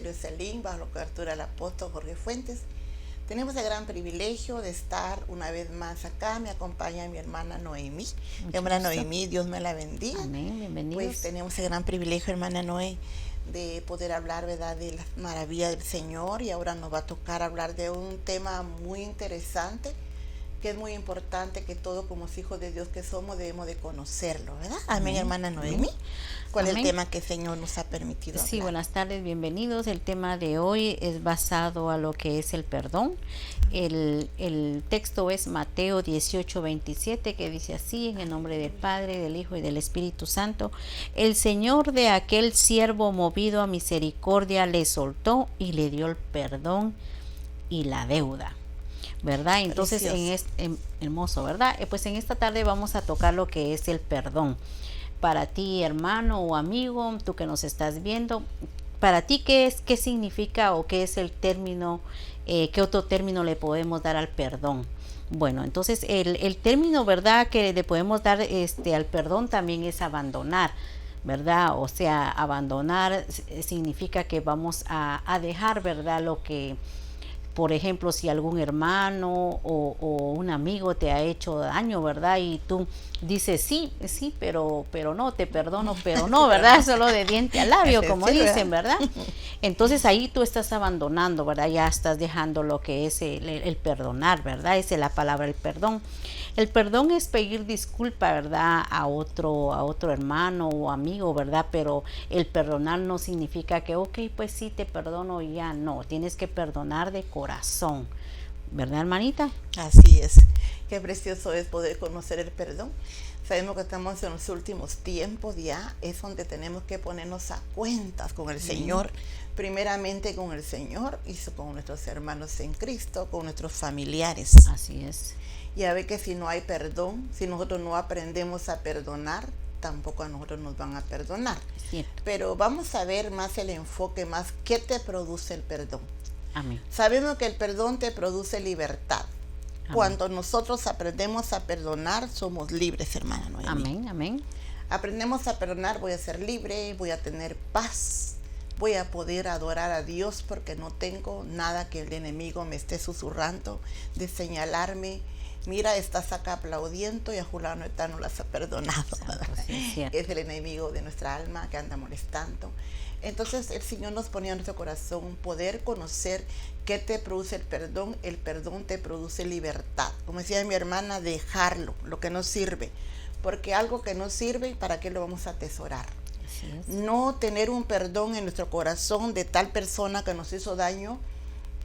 Ministerio Selín, bajo la cobertura del apóstol Jorge Fuentes. Tenemos el gran privilegio de estar una vez más acá. Me acompaña mi hermana Noemí. Hermana Noemí, Dios me la bendiga. Amén, bienvenidos. Pues tenemos el gran privilegio, hermana Noé, de poder hablar, ¿verdad?, de la maravilla del Señor. Y ahora nos va a tocar hablar de un tema muy interesante, que es muy importante, que todos como hijos de Dios que somos debemos de conocerlo, ¿verdad? Amén, hermana Noemí. ¿Cuál es el tema que el Señor nos ha permitido hablar? Sí, buenas tardes, bienvenidos. El tema de hoy es basado a lo que es el perdón. El texto es Mateo 18:27, que dice así: en el nombre del Padre, del Hijo y del Espíritu Santo. El Señor de aquel siervo movido a misericordia le soltó y le dio el perdón y la deuda, ¿verdad? Entonces, hermoso, ¿verdad? Pues en esta tarde vamos a tocar lo que es el perdón. Para ti, hermano o amigo, tú que nos estás viendo, para ti, ¿qué significa o qué es el término, qué otro término le podemos dar al perdón? Bueno, entonces el término, ¿verdad?, que le podemos dar al perdón también es abandonar, ¿verdad? O sea, abandonar significa que vamos a dejar, ¿verdad?, lo que, por ejemplo, si algún hermano o un amigo te ha hecho daño, ¿verdad? Y tú dices sí, pero no, te perdono, pero no, ¿verdad? Solo de diente a labio, como dicen, ¿verdad? Entonces ahí tú estás abandonando, ¿verdad? Ya estás dejando lo que es el perdonar, ¿verdad? Esa es la palabra, el perdón. El perdón es pedir disculpa, ¿verdad?, a otro hermano o amigo, ¿verdad? Pero el perdonar no significa que, ok, pues sí, te perdono y ya. No, tienes que perdonar de corazón, ¿verdad, hermanita? Así es. Qué precioso es poder conocer el perdón. Sabemos que estamos en los últimos tiempos, ya es donde tenemos que ponernos a cuentas con el Señor, primeramente con el Señor y con nuestros hermanos en Cristo, con nuestros familiares. Así es. Y a ver que si no hay perdón, si nosotros no aprendemos a perdonar, tampoco a nosotros nos van a perdonar. Cierto. Pero vamos a ver más el enfoque, más qué te produce el perdón. Amén. Sabemos que el perdón te produce libertad. Amén. Cuando nosotros aprendemos a perdonar, somos libres, hermana Noemí. Amén, amén. Aprendemos a perdonar, voy a ser libre, voy a tener paz, voy a poder adorar a Dios porque no tengo nada que el enemigo me esté susurrando, de señalarme. Mira, estás acá aplaudiendo y a fulano no las ha perdonado. Sí, es el enemigo de nuestra alma que anda molestando. Entonces el Señor nos ponía en nuestro corazón poder conocer qué te produce el perdón. El perdón te produce libertad. Como decía mi hermana, dejarlo, lo que no sirve. Porque algo que no sirve, ¿para qué lo vamos a atesorar? Así es. No tener un perdón en nuestro corazón de tal persona que nos hizo daño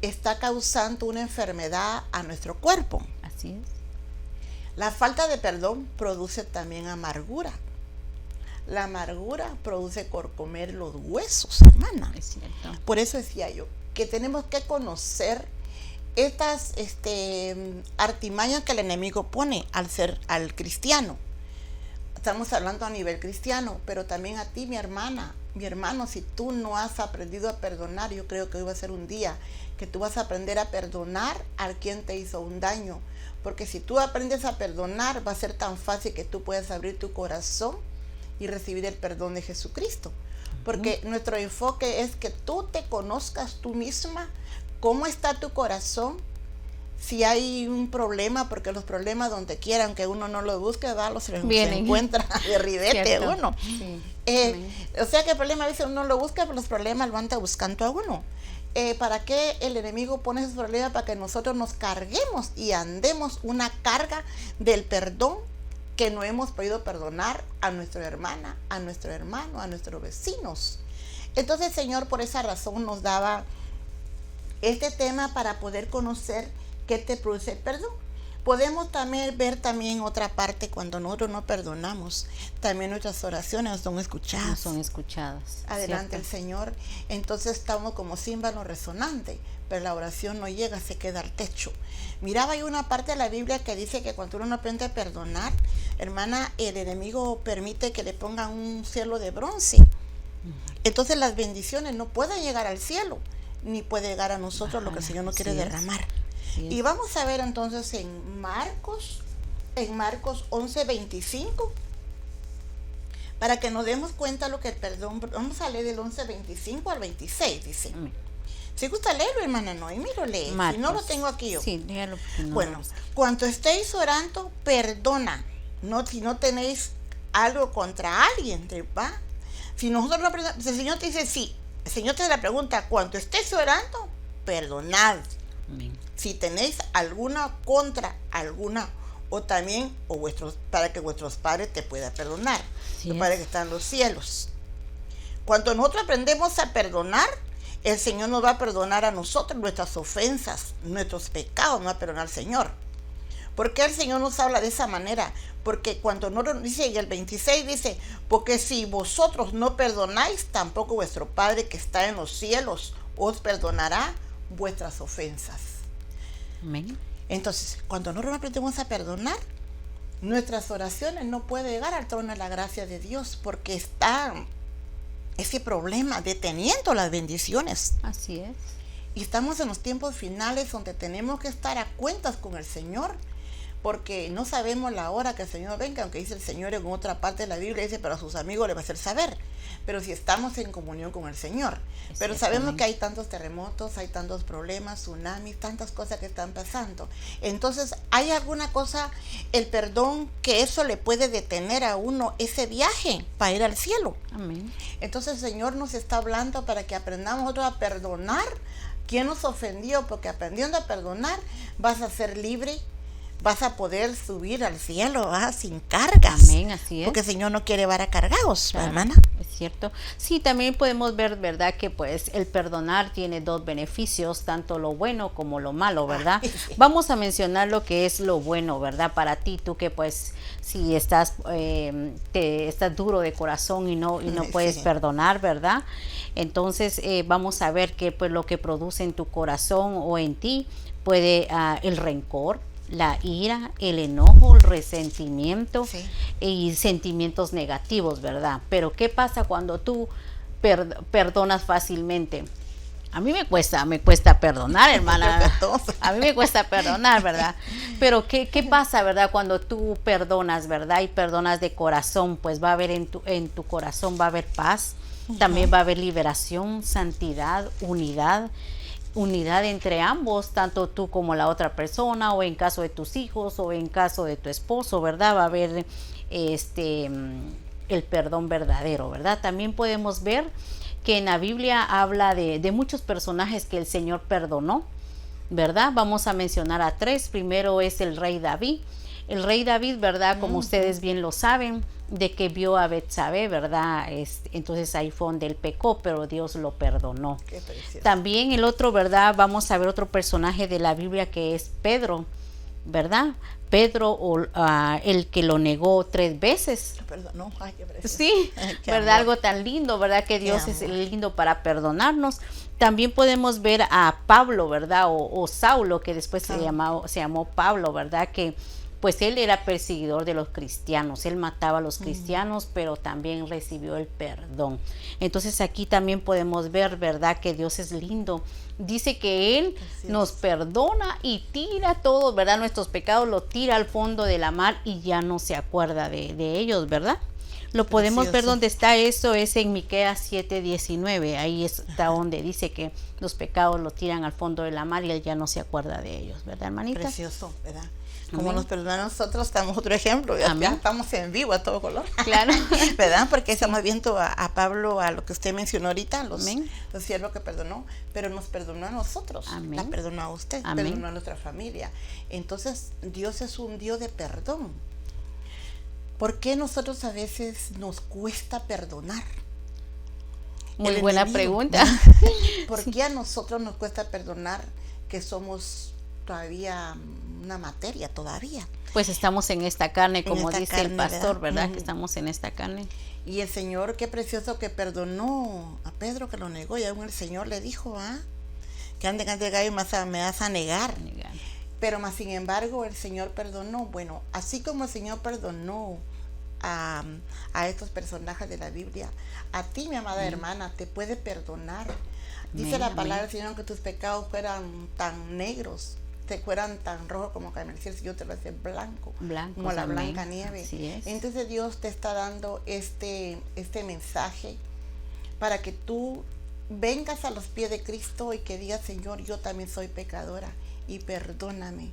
está causando una enfermedad a nuestro cuerpo. Así es. La falta de perdón produce también amargura. La amargura produce corcomer los huesos, hermana. Es cierto. Por eso decía yo que tenemos que conocer estas artimañas que el enemigo pone al cristiano. Estamos hablando a nivel cristiano, pero también a ti, mi hermana, mi hermano, si tú no has aprendido a perdonar, yo creo que hoy va a ser un día que tú vas a aprender a perdonar a quien te hizo un daño. Porque si tú aprendes a perdonar, va a ser tan fácil que tú puedas abrir tu corazón y recibir el perdón de Jesucristo. Porque nuestro enfoque es que tú te conozcas tú misma, cómo está tu corazón, si hay un problema, porque los problemas donde quiera, aunque uno no los busque, se encuentra de ribete uno. Sí. O sea que el problema a veces uno lo busca, pero los problemas lo anda buscando a uno. ¿Para qué el enemigo pone esos problemas? Para que nosotros nos carguemos y andemos una carga del perdón que no hemos podido perdonar a nuestra hermana, a nuestro hermano, a nuestros vecinos. Entonces el Señor por esa razón nos daba este tema para poder conocer qué te produce el perdón. Podemos también ver otra parte cuando nosotros no perdonamos. También nuestras oraciones son escuchadas. No son escuchadas. Adelante el Señor. Entonces estamos como címbalo resonante, pero la oración no llega, se queda al techo. Miraba hay una parte de la Biblia que dice que cuando uno no aprende a perdonar, hermana, el enemigo permite que le pongan un cielo de bronce. Entonces las bendiciones no pueden llegar al cielo, ni puede llegar a nosotros lo que el Señor no quiere derramar. Y vamos a ver entonces en Marcos 11:25, para que nos demos cuenta lo que el perdón, vamos a leer del 11:25 al 26, dice. Amén. Si gusta leerlo, hermana Noemí, lo lee. Marcos. Si no, lo tengo aquí yo. Sí, léalo porque no Bueno, lo busco. cuando estéis orando, perdona. No, si no tenéis algo contra alguien, ¿va? Si nosotros no perdonamos, el Señor te dice sí. El Señor te la pregunta, cuando estés orando, perdonad. Amén. Si tenéis alguna contra alguna, o también, o vuestros, para que vuestros padres te puedan perdonar. Así Tu es. Padre que está en los cielos. Cuando nosotros aprendemos a perdonar, el Señor nos va a perdonar a nosotros nuestras ofensas, nuestros pecados, nos va a perdonar al Señor. ¿Por qué el Señor nos habla de esa manera? Porque cuando no dice, y el 26 dice, porque si vosotros no perdonáis, tampoco vuestro Padre que está en los cielos os perdonará vuestras ofensas. Amén. Entonces, cuando nosotros aprendemos a perdonar, nuestras oraciones no pueden llegar al trono de la gracia de Dios, porque está ese problema deteniendo las bendiciones. Así es. Y estamos en los tiempos finales donde tenemos que estar a cuentas con el Señor, porque no sabemos la hora que el Señor venga, aunque dice el Señor en otra parte de la Biblia, dice, pero a sus amigos le va a hacer saber. Pero si estamos en comunión con el Señor. Pero sabemos que hay tantos terremotos, hay tantos problemas, tsunamis, tantas cosas que están pasando. Entonces, ¿hay alguna cosa, el perdón, que eso le puede detener a uno ese viaje para ir al cielo? Amén. Entonces el Señor nos está hablando para que aprendamos nosotros a perdonar quien nos ofendió, porque aprendiendo a perdonar vas a ser libre, vas a poder subir al cielo, sin cargas. Amén, así es. Porque el Señor no quiere vara cargados, Claro, hermana. es cierto. Sí, también podemos ver, ¿verdad? Que pues el perdonar tiene dos beneficios, tanto lo bueno como lo malo, ¿verdad? Ay, sí. Vamos a mencionar lo que es lo bueno, ¿verdad? Para ti, tú que pues si estás estás duro de corazón y no puedes Sí. perdonar, ¿verdad? Entonces vamos a ver que pues lo que produce en tu corazón o en ti puede el rencor, la ira, el enojo, el resentimiento, Sí. y sentimientos negativos, ¿verdad? Pero ¿qué pasa cuando tú perdonas fácilmente? A mí me cuesta perdonar, hermana. Creo que a todos. A mí me cuesta perdonar, ¿verdad? Pero ¿qué pasa, verdad? Cuando tú perdonas, ¿verdad? Y perdonas de corazón, pues va a haber en tu corazón va a haber paz, también va a haber liberación, santidad, unidad entre ambos, tanto tú como la otra persona, o en caso de tus hijos, o en caso de tu esposo, ¿verdad? Va a haber el perdón verdadero, ¿verdad? También podemos ver que en la Biblia habla de muchos personajes que el Señor perdonó, ¿verdad? Vamos a mencionar a tres. Primero es el rey David. El rey David, ¿verdad? Como ustedes bien lo saben, de que vio a Betsabé, ¿verdad? Entonces ahí fue donde él pecó, pero Dios lo perdonó. Qué precioso. También el otro, ¿verdad? Vamos a ver otro personaje de la Biblia que es Pedro, ¿verdad? Pedro, el que lo negó 3 veces. Perdón, ay, qué precioso. Sí, Ay, qué ¿verdad? amor. Algo tan lindo, ¿verdad? Que Dios Qué es amor. lindo para perdonarnos. También podemos ver a Pablo, ¿verdad? O Saulo, que después se llamó Pablo, ¿verdad? Que pues él era perseguidor de los cristianos, él mataba a los cristianos, pero también recibió el perdón. Entonces aquí también podemos ver, ¿verdad? Que Dios es lindo. Dice que Él nos perdona y tira todo, ¿verdad? Nuestros pecados los tira al fondo de la mar y ya no se acuerda de ellos, ¿verdad? Lo podemos ver Precioso. donde está eso, es en Miqueas 7:19, ahí está donde dice que los pecados los tiran al fondo de la mar y Él ya no se acuerda de ellos, ¿verdad, hermanita? Precioso, ¿verdad? Como Amén. nos perdona a nosotros, estamos otro ejemplo. Ya Amén. estamos en vivo a todo color. Claro. ¿Verdad? Porque estamos viendo a Pablo, a lo que usted mencionó ahorita, los Amén. siervos que perdonó, pero nos perdonó a nosotros. Amén. La perdonó a usted, Amén. perdonó a nuestra familia. Entonces, Dios es un Dios de perdón. ¿Por qué nosotros a veces nos cuesta perdonar? Muy El buena enemigo, pregunta. ¿Por qué a nosotros nos cuesta perdonar que somos todavía una materia todavía? Pues estamos en esta carne, como esta dice el carne, pastor, ¿verdad? Ujú. Que estamos en esta carne. Y el Señor, qué precioso que perdonó a Pedro, que lo negó, y aún el Señor le dijo, que ande gallo me vas a negar. Pero más sin embargo el Señor perdonó. Bueno, así como el Señor perdonó a estos personajes de la Biblia, a ti, mi amada hermana, te puede perdonar. Dice Amén, la amén. palabra del Señor que tus pecados fueran tan negros te fueran tan rojos como carmesí, yo te lo hacer blanco, como la amén. blanca nieve. Así es. Entonces Dios te está dando este mensaje para que tú vengas a los pies de Cristo y que digas, Señor, yo también soy pecadora y perdóname.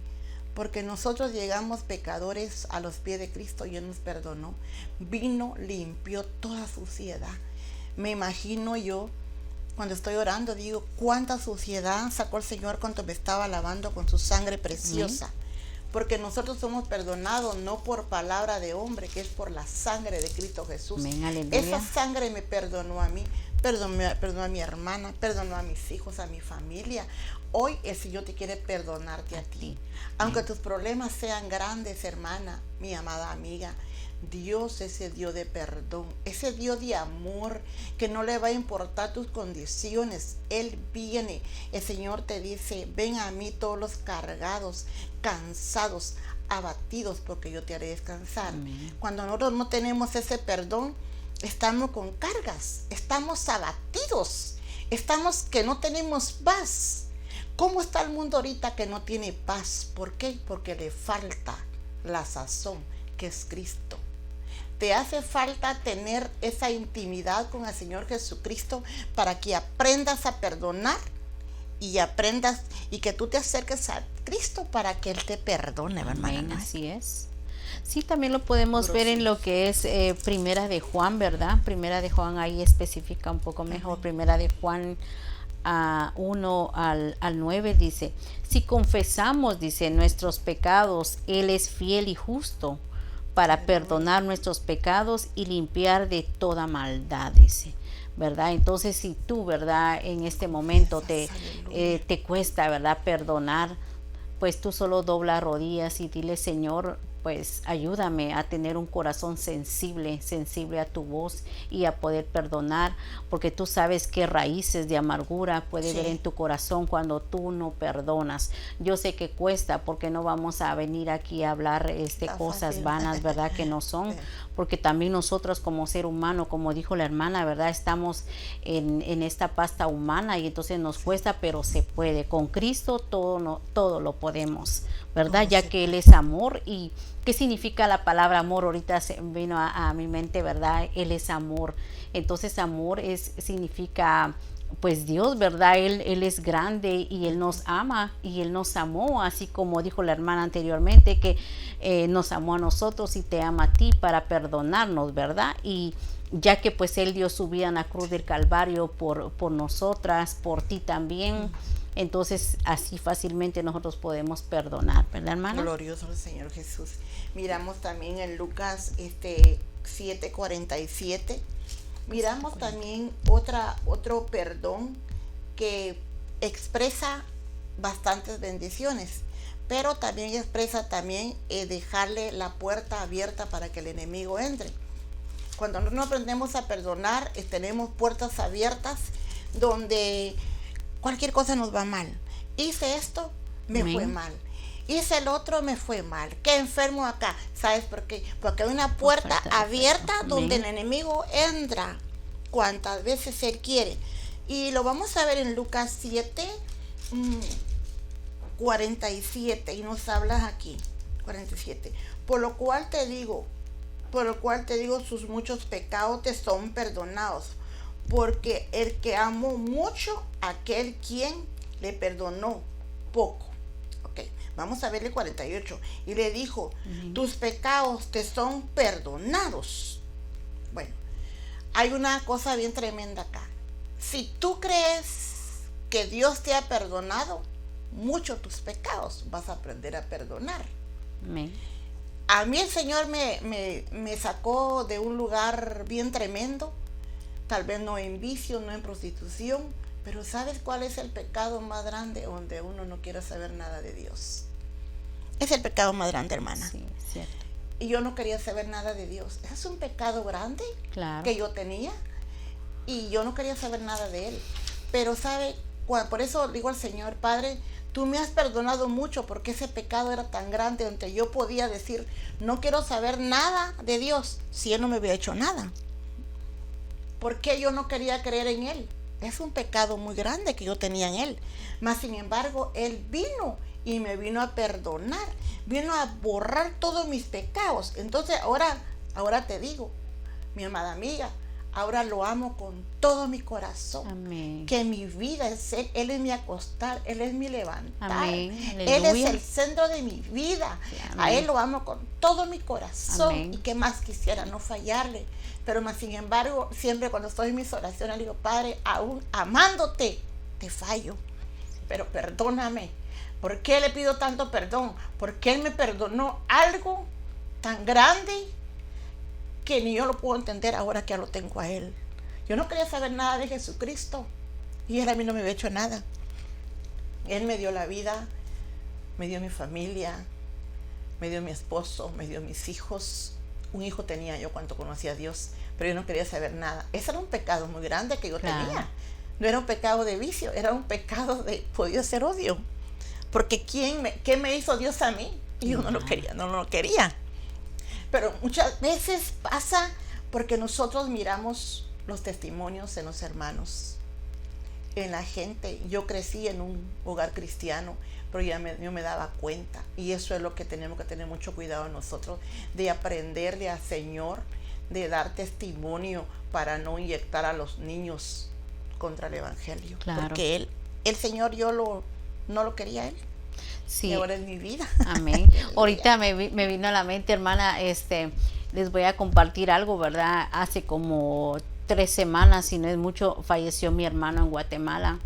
Porque nosotros llegamos pecadores a los pies de Cristo y Él nos perdonó. Vino, limpió toda suciedad. Me imagino yo, cuando estoy orando, digo, cuánta suciedad sacó el Señor cuando me estaba lavando con su sangre preciosa. Porque nosotros somos perdonados no por palabra de hombre, que es por la sangre de Cristo Jesús. Esa sangre me perdonó a mí, perdonó a mi hermana, perdonó a mis hijos, a mi familia. Hoy el Señor te quiere perdonarte a ti. Aunque tus problemas sean grandes, hermana, mi amada amiga, Dios es el Dios de perdón, ese Dios de amor que no le va a importar tus condiciones. Él viene, el Señor te dice, ven a mí todos los cargados, cansados, abatidos, porque yo te haré descansar. Amén. Cuando nosotros no tenemos ese perdón, estamos con cargas, estamos abatidos, estamos que no tenemos paz. ¿Cómo está el mundo ahorita que no tiene paz? ¿Por qué? Porque le falta la sazón, que es Cristo. Te hace falta tener esa intimidad con el Señor Jesucristo para que aprendas a perdonar y aprendas y que tú te acerques a Cristo para que Él te perdone, hermana. Así es. Sí, también lo podemos ver en lo que es Primera de Juan, ¿verdad? Primera de Juan ahí especifica un poco mejor. Primera de Juan 1 al 9 dice, si confesamos, dice, nuestros pecados, Él es fiel y justo para perdonar nuestros pecados y limpiar de toda maldad, dice, ¿verdad? Entonces, si tú, ¿verdad? En este momento te cuesta, ¿verdad? Perdonar, pues tú solo dobla rodillas y dile, Señor, pues ayúdame a tener un corazón sensible a tu voz y a poder perdonar, porque tú sabes qué raíces de amargura puede haber en tu corazón cuando tú no perdonas. Yo sé que cuesta, porque no vamos a venir aquí a hablar cosas vanas, ¿verdad? Que no son, porque también nosotros como ser humano, como dijo la hermana, ¿verdad? Estamos en esta pasta humana y entonces nos cuesta, pero se puede. Con Cristo todo lo podemos, ¿verdad? Ya que Él es amor. ¿Y qué significa la palabra amor? Ahorita se vino a mi mente, ¿verdad? Él es amor. Entonces amor significa pues Dios, ¿verdad? Él es grande y Él nos ama y Él nos amó, así como dijo la hermana anteriormente, que nos amó a nosotros y te ama a ti para perdonarnos, ¿verdad? Y ya que pues Él dio su vida en la cruz del Calvario por nosotras, por ti también. Entonces así fácilmente nosotros podemos perdonar, ¿verdad, hermana? Glorioso el Señor Jesús. Miramos también en Lucas 7:47. Miramos también otro perdón que expresa bastantes bendiciones, pero también expresa dejarle la puerta abierta para que el enemigo entre. Cuando no aprendemos a perdonar, tenemos puertas abiertas donde cualquier cosa nos va mal. Hice esto, me fue mal. Hice el otro, me fue mal. Qué enfermo acá. ¿Sabes por qué? Porque hay una puerta abierta donde el enemigo entra cuantas veces él quiere. Y lo vamos a ver en Lucas 7:47. Y nos habla aquí, 47. Por lo cual te digo, sus muchos pecados te son perdonados. Porque el que amó mucho, aquel quien le perdonó poco. Ok, vamos a ver el 48. Y le dijo, tus pecados te son perdonados. Bueno, hay una cosa bien tremenda acá. Si tú crees que Dios te ha perdonado mucho tus pecados, vas a aprender a perdonar. Amén. A mí el Señor me sacó de un lugar bien tremendo. Tal vez no en vicio, no en prostitución, pero ¿sabes cuál es el pecado más grande donde uno no quiere saber nada de Dios? Es el pecado más grande, hermana. Sí, es cierto. Y yo no quería saber nada de Dios. Es un pecado grande que yo tenía y yo no quería saber nada de Él. Pero ¿sabe? Por eso digo al Señor, Padre, tú me has perdonado mucho porque ese pecado era tan grande donde yo podía decir, no quiero saber nada de Dios si Él no me había hecho nada. ¿Por qué yo no quería creer en Él? es un pecado muy grande que yo tenía en él. Mas sin embargo, él vino y me vino a perdonar, vino a borrar todos mis pecados. Entonces ahora te digo, mi amada amiga, ahora lo amo con todo mi corazón. Amén. Que mi vida es Él es mi acostar, Él es mi levantar. Amén. Él es el centro de mi vida. Amén. A Él lo amo con todo mi corazón. Amén. Y qué más quisiera no fallarle. Pero más sin embargo, siempre cuando estoy en mis oraciones, le digo, Padre, aún amándote, te fallo. Pero perdóname. ¿Por qué le pido tanto perdón? Porque Él me perdonó algo tan grande que ni yo lo puedo entender ahora que ya lo tengo a Él. Yo no quería saber nada de Jesucristo y Él a mí no me había hecho nada. Él me dio la vida, me dio mi familia, me dio mi esposo, me dio mis hijos. Un hijo tenía yo cuando conocí a Dios, pero yo no quería saber nada. Ese era un pecado muy grande que yo tenía. No era un pecado de vicio, era un pecado de, podía ser odio. Porque ¿qué me hizo Dios a mí? Y yo no lo quería. Pero muchas veces pasa porque nosotros miramos los testimonios en los hermanos, en la gente. Yo crecí en un hogar cristiano, pero yo me daba cuenta. Y eso es lo que tenemos que tener mucho cuidado nosotros, de aprenderle al Señor, de dar testimonio para no inyectar a los niños contra el Evangelio. Claro. Porque el Señor no lo quería Él. Sí. Y ahora es mi vida. Amén. Ahorita me vino a la mente, hermana, les voy a compartir algo, ¿verdad? Hace como 3 semanas, si no es mucho, falleció mi hermano en Guatemala.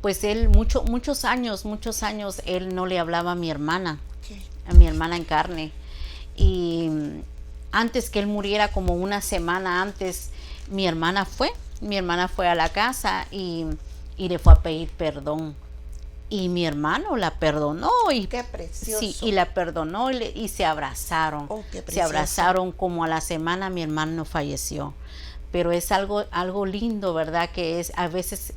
Pues él, muchos años, él no le hablaba a mi hermana, a mi hermana en carne. Y antes que él muriera, como una semana antes, mi hermana fue a la casa y le fue a pedir perdón. Y mi hermano la perdonó. Y qué precioso. Sí, y la perdonó y se abrazaron. Oh, qué se abrazaron. Como a la semana mi hermano falleció. Pero es algo lindo, ¿verdad? Que es a veces,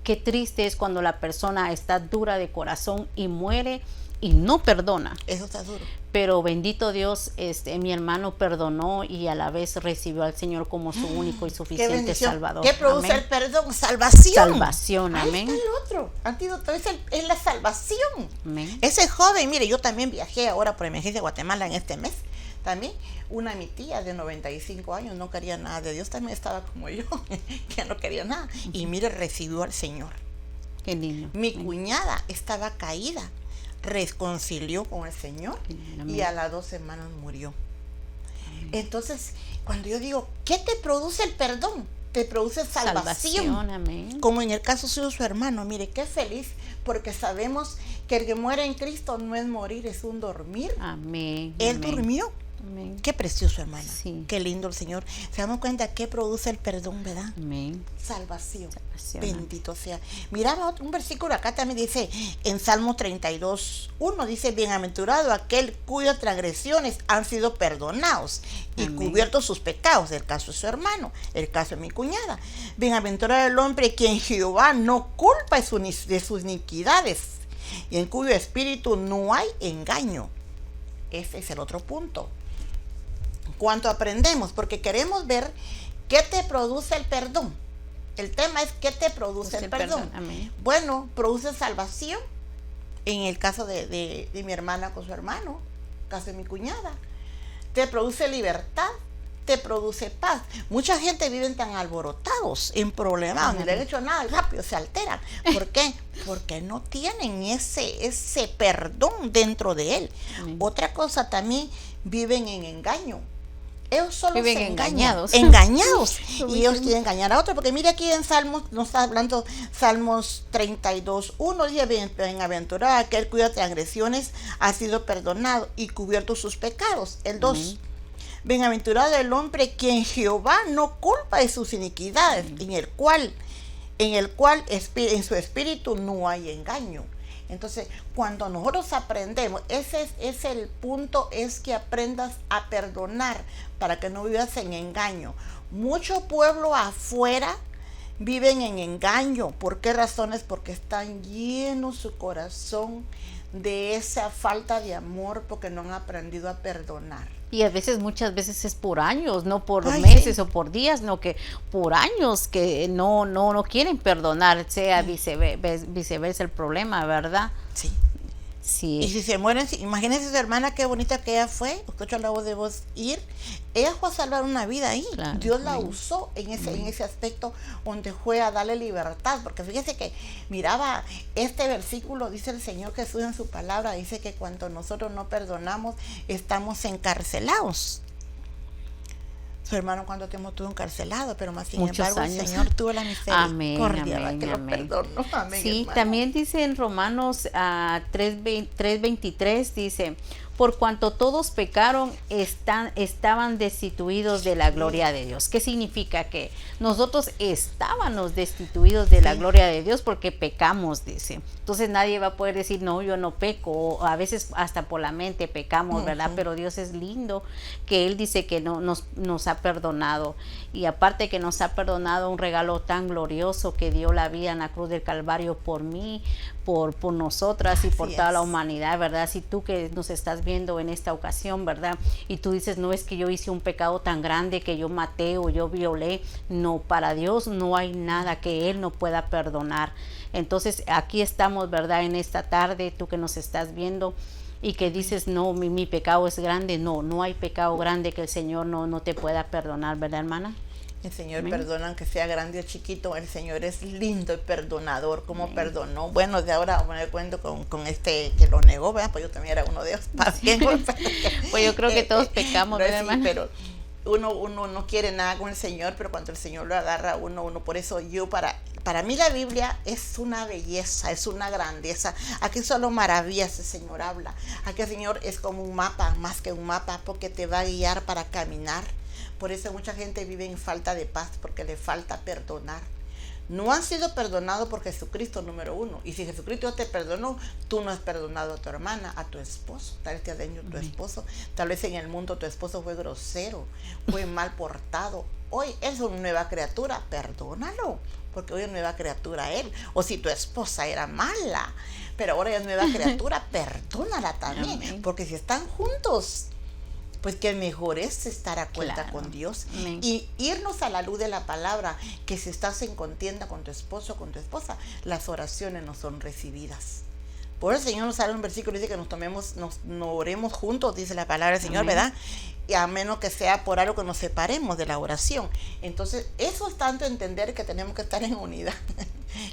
qué triste es cuando la persona está dura de corazón y muere y no perdona. Eso está duro. Pero bendito Dios, mi hermano perdonó y a la vez recibió al Señor como su único y suficiente Salvador. ¿Qué produce amén. El perdón? Salvación. Salvación, amén. Ahí está el otro antídoto, es la salvación. Amén. Ese joven, mire, yo también viajé ahora por emergencia a Guatemala en este mes. También mi tía de 95 años no quería nada de Dios, también estaba como yo, que no quería nada. Y mire, recibió al Señor. Qué lindo. Mi cuñada estaba caída, reconcilió con el Señor. Amén. Y a las 2 semanas murió. Amén. Entonces, cuando yo digo, ¿qué te produce el perdón? Te produce salvación. Amén. Como en el caso suyo, su hermano, mire, qué feliz, porque sabemos que el que muere en Cristo no es morir, es un dormir. Amén. Él amén. durmió. Amén. Qué precioso, hermana. Sí. Qué lindo el Señor. Se damos cuenta que produce el perdón, ¿verdad? Amén. Salvación. Bendito sea. Miraba un versículo acá también dice, en Salmo 32:1 dice, bienaventurado aquel cuyas transgresiones han sido perdonados y amén. Cubiertos sus pecados. El caso de su hermano, el caso de mi cuñada. Bienaventurado el hombre quien Jehová no culpa de sus iniquidades y en cuyo espíritu no hay engaño. Ese es el otro punto. Cuanto aprendemos, porque queremos ver qué te produce el perdón. El tema es qué te produce el perdón. Amén. Bueno, produce salvación. En el caso de mi hermana con su hermano, el caso de mi cuñada. Te produce libertad, te produce paz. Mucha gente vive tan alborotados, en problemas, ni le han hecho nada, rápido se alteran. ¿Por qué? Porque no tienen ese perdón dentro de él. Amén. Otra cosa también, viven en engaño. Ellos solo viven se engañados. Y ellos quieren engañar a otros, porque mire aquí en Salmos, nos está hablando Salmos 32:1, dice, bienaventurado aquel cuyas transgresiones ha sido perdonado y cubierto sus pecados. El 2, bienaventurado el hombre quien Jehová no culpa de sus iniquidades, en el cual en su espíritu no hay engaño. Entonces, cuando nosotros aprendemos, ese es el punto, es que aprendas a perdonar para que no vivas en engaño. Mucho pueblo afuera viven en engaño. ¿Por qué razones? Porque están llenos su corazón de esa falta de amor porque no han aprendido a perdonar. Y a veces, muchas veces es por años, no por Ay, meses sí. o por días, no, que por años que no quieren perdonar, sea viceversa el problema, ¿verdad? Sí. Y Sí, si se mueren, imagínense su hermana, qué bonita que ella fue, escucho la voz de vos ir, ella fue a salvar una vida ahí, claro. Dios la usó en ese aspecto donde fue a darle libertad, porque fíjese que miraba este versículo, dice el Señor Jesús en su palabra, dice que cuando nosotros no perdonamos, estamos encarcelados. Su hermano cuánto tiempo estuvo encarcelado, pero más sin muchos embargo años. el Señor tuvo la misericordia, Amén, que lo amén. perdonó. Amén, Sí, hermano. también dice en Romanos 3:23, dice, por cuanto todos pecaron, estaban destituidos de la gloria de Dios. ¿Qué significa? Que nosotros estábamos destituidos de la gloria de Dios porque pecamos, dice. Entonces nadie va a poder decir, no, yo no peco, o a veces hasta por la mente pecamos, ¿verdad? Pero Dios es lindo, que Él dice que nos ha perdonado. Y aparte que nos ha perdonado, un regalo tan glorioso, que dio la vida en la cruz del Calvario por mí, por nosotras y por toda la humanidad, ¿verdad? Si tú que nos estás viendo en esta ocasión, ¿verdad? Y tú dices, no, es que yo hice un pecado tan grande, que yo maté o yo violé. No, para Dios no hay nada que Él no pueda perdonar. Entonces aquí estamos, ¿verdad? En esta tarde, tú que nos estás viendo y que dices, no, mi pecado es grande. No hay pecado grande que el Señor no te pueda perdonar, ¿verdad, hermana? El Señor Amén. perdona aunque sea grande o chiquito. El Señor es lindo y perdonador, como perdonó. Bueno, de ahora me cuento con este que lo negó, ¿verdad? Pues yo también era uno de ellos. Pues yo creo que todos pecamos, ¿verdad, sí, hermana? pero uno no quiere nada con el Señor, pero cuando el Señor lo agarra uno por eso para mí la Biblia es una belleza, es una grandeza. Aquí solo maravillas el Señor habla. Aquí el Señor es como un mapa, más que un mapa, porque te va a guiar para caminar. Por eso mucha gente vive en falta de paz, porque le falta perdonar. No han sido perdonados por Jesucristo, número uno. Y si Jesucristo te perdonó, tú no has perdonado a tu hermana, a tu esposo. Tal vez te ha dañado tu esposo. Tal vez en el mundo tu esposo fue grosero, fue mal portado. Hoy es una nueva criatura, perdónalo, porque hoy es nueva criatura él. O si tu esposa era mala, pero ahora es nueva criatura, perdónala también. Amén. Porque si están juntos, pues que mejor es estar a cuenta Claro. con Dios. Amén. Y irnos a la luz de la palabra, que si estás en contienda con tu esposo o con tu esposa, las oraciones no son recibidas. Por el Señor nos sale un versículo, dice que nos oremos juntos, dice la palabra del Señor, Amén. ¿verdad? Y a menos que sea por algo que nos separemos de la oración. Entonces, eso es tanto entender que tenemos que estar en unidad.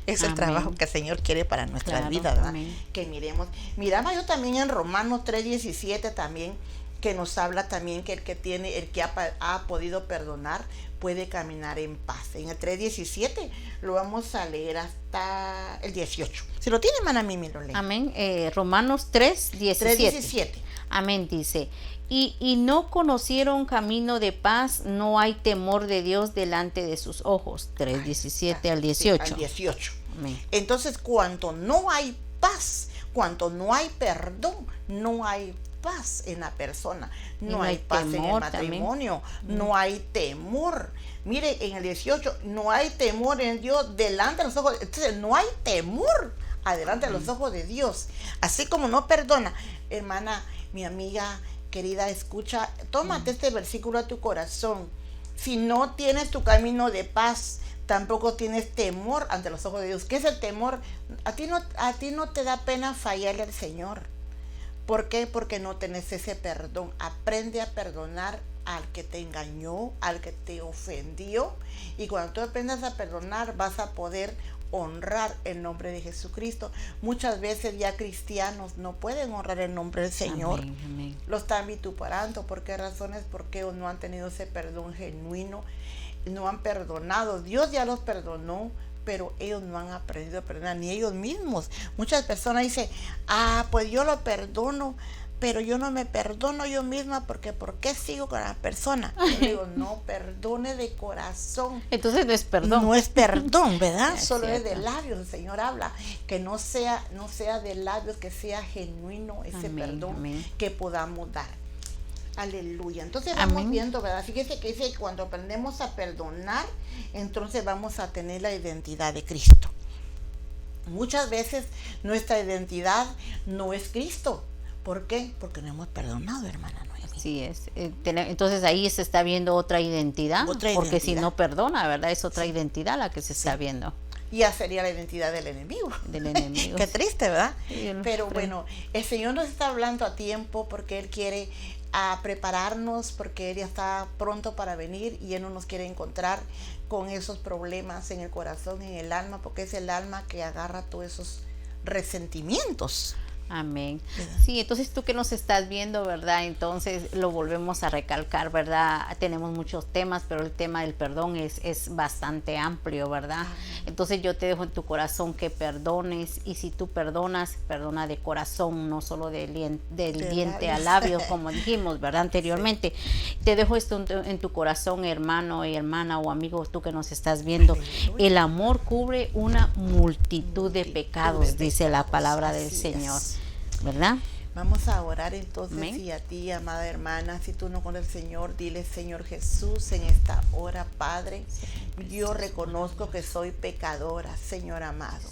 Es el Amén. trabajo que el Señor quiere para nuestras Claro, vidas, ¿verdad? amén. Que miremos. Miraba yo también en Romanos 3:17 también, que nos habla también que el que ha podido perdonar puede caminar en paz. En el 3:17 lo vamos a leer hasta el 18. Si lo tiene, hermana Mimi, lo lee. Amén. Romanos 3:17. 3:17. Amén, dice. Y no conocieron camino de paz, no hay temor de Dios delante de sus ojos. 3:17 al 18. Sí, al 18. Amén. Entonces, cuando no hay paz, cuando no hay perdón, no hay paz en la persona, no hay paz en el matrimonio, no hay temor. Mire, en el 18, no hay temor en Dios delante de los ojos. Entonces, no hay temor adelante de los ojos de Dios. Así como no perdona, hermana, mi amiga querida, escucha, tómate este versículo a tu corazón. Si no tienes tu camino de paz, tampoco tienes temor ante los ojos de Dios. ¿Qué es el temor? A ti no te da pena fallarle al Señor. ¿Por qué? Porque no tenés ese perdón. Aprende a perdonar al que te engañó, al que te ofendió. Y cuando tú aprendas a perdonar, vas a poder honrar el nombre de Jesucristo. Muchas veces ya cristianos no pueden honrar el nombre del Señor. Amén, amén. Lo están vituperando. ¿Por qué razones? Porque ellos no han tenido ese perdón genuino, no han perdonado. Dios ya los perdonó, pero ellos no han aprendido a perdonar, ni ellos mismos. Muchas personas dicen, pues yo lo perdono, pero yo no me perdono yo misma, porque ¿por qué sigo con la persona? Yo digo, no, perdone de corazón. Entonces no es perdón. No es perdón, ¿verdad? Es Solo cierto. es de labios. El Señor habla que no sea de labios, que sea genuino ese Amén, perdón amén. que podamos dar. Aleluya. Entonces vamos Amén. viendo, ¿verdad? Fíjese que dice que cuando aprendemos a perdonar, entonces vamos a tener la identidad de Cristo. Muchas veces nuestra identidad no es Cristo. ¿Por qué? Porque no hemos perdonado, hermana Noemi. Así es. Entonces ahí se está viendo otra identidad, porque si no perdona, ¿verdad? Es otra identidad la que se está viendo. Ya sería la identidad del enemigo. Del enemigo. Qué triste, ¿verdad? Sí, pero bueno, el Señor nos está hablando a tiempo porque Él quiere prepararnos, porque Él ya está pronto para venir y Él no nos quiere encontrar con esos problemas en el corazón, en el alma, porque es el alma que agarra todos esos resentimientos. Amén. Sí, entonces tú que nos estás viendo, ¿verdad? Entonces lo volvemos a recalcar, ¿verdad? Tenemos muchos temas, pero el tema del perdón es bastante amplio, ¿verdad? Entonces yo te dejo en tu corazón que perdones, y si tú perdonas, perdona de corazón, no solo del diente a labio, como dijimos, ¿verdad? Anteriormente. Sí. Te dejo esto en tu corazón, hermano y hermana o amigo, tú que nos estás viendo. El amor cubre una multitud de pecados, dice la palabra del Señor. ¿Verdad? Vamos a orar entonces. Amén. Y a ti, amada hermana, si tú no conoces al Señor, dile: Señor Jesús, en esta hora, Padre, yo reconozco que soy pecadora, Señor amado.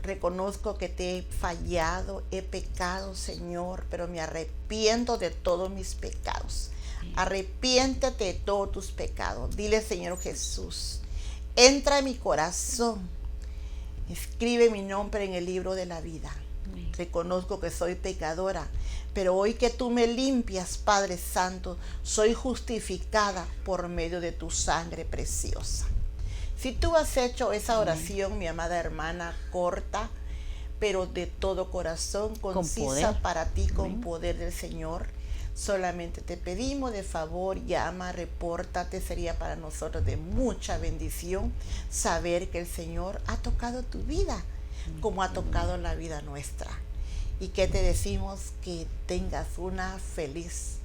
Reconozco que te he fallado, he pecado, Señor, pero me arrepiento de todos mis pecados. Arrepiéntete de todos tus pecados. Dile: Señor Jesús, entra en mi corazón, escribe mi nombre en el libro de la vida. Reconozco que soy pecadora, pero hoy que tú me limpias, Padre Santo, soy justificada por medio de tu sangre preciosa. Si tú has hecho esa oración, mi amada hermana, corta, pero de todo corazón, concisa para ti, con poder del Señor, solamente te pedimos de favor, llama, repórtate. Sería para nosotros de mucha bendición saber que el Señor ha tocado tu vida, como ha tocado la vida nuestra. Y que te decimos que tengas una feliz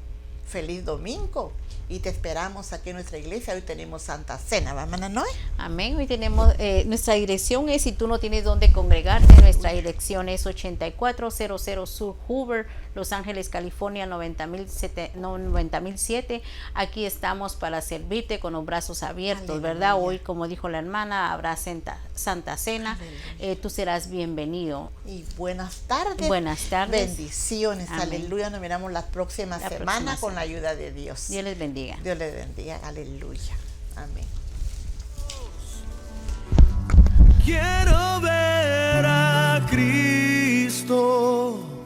domingo, y te esperamos aquí en nuestra iglesia. Hoy tenemos Santa Cena, ¿verdad, Noé? Amén. Hoy tenemos, nuestra dirección es, si tú no tienes dónde congregarte, nuestra dirección es 8400 Sur Hoover, Los Ángeles, California, 90007. Aquí estamos para servirte con los brazos abiertos. Aleluya. ¿Verdad? Hoy, como dijo la hermana, habrá Santa Cena. Tú serás bienvenido. Y buenas tardes. Buenas tardes. Bendiciones. Amén. Aleluya. Nos miramos la próxima semana con la ayuda de Dios. Dios les bendiga. Dios les bendiga. Aleluya. Amén. Quiero ver a Cristo.